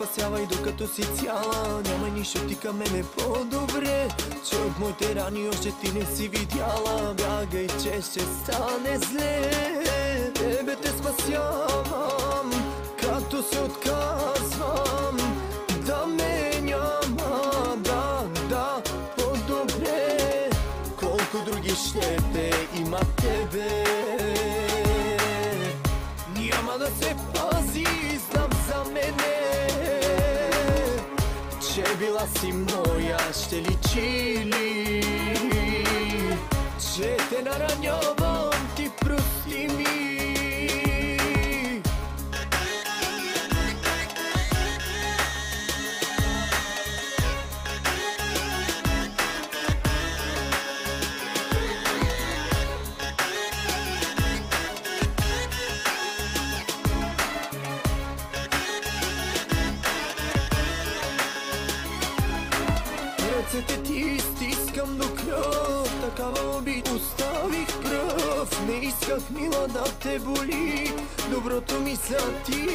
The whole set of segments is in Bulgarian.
спасявай докато си цяла. Няма нищо ти към мене по-добре, че от моите рани още ти не си видяла. Бягай, че ще стане зле. Тебе те спасявам, като се отказвам. Да ме няма, да, по-добре. Колко други ще те има тебе, няма да се пази, знам за мене, че била си моя. Ще личи ли, че те наранявам, ти прости ми. Ръцете ти стискам до кръв, такава обид оставих пръв. Не исках, мила, да те боли, доброто ми са ти,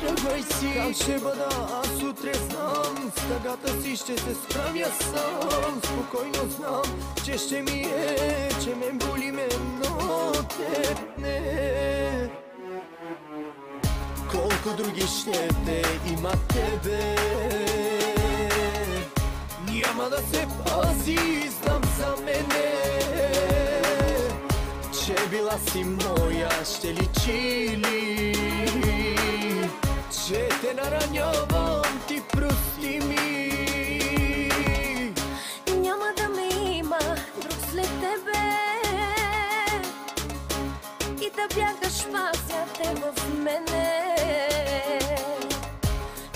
тръгвай си. Как ще бъда аз утре знам, с тъгата си ще се справя сам. Спокойно знам, че ще ми е, че мен боли мен, но теб не. Колко други ще те има тебе, няма да се пази, знам за мене, че била си моя. Ще личи ли, че те наранявам, ти прости ми. Няма да ме има друг след тебе и да бягаш, пазя те в мене,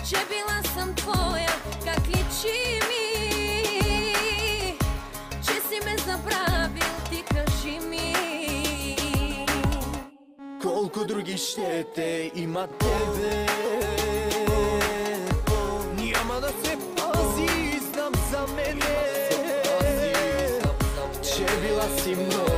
че била съм твоя. Как личи ми, че си ме забравил, ти кажи ми. Колко други ще те има тебе, няма да се пази, знам за мене, че била си моя.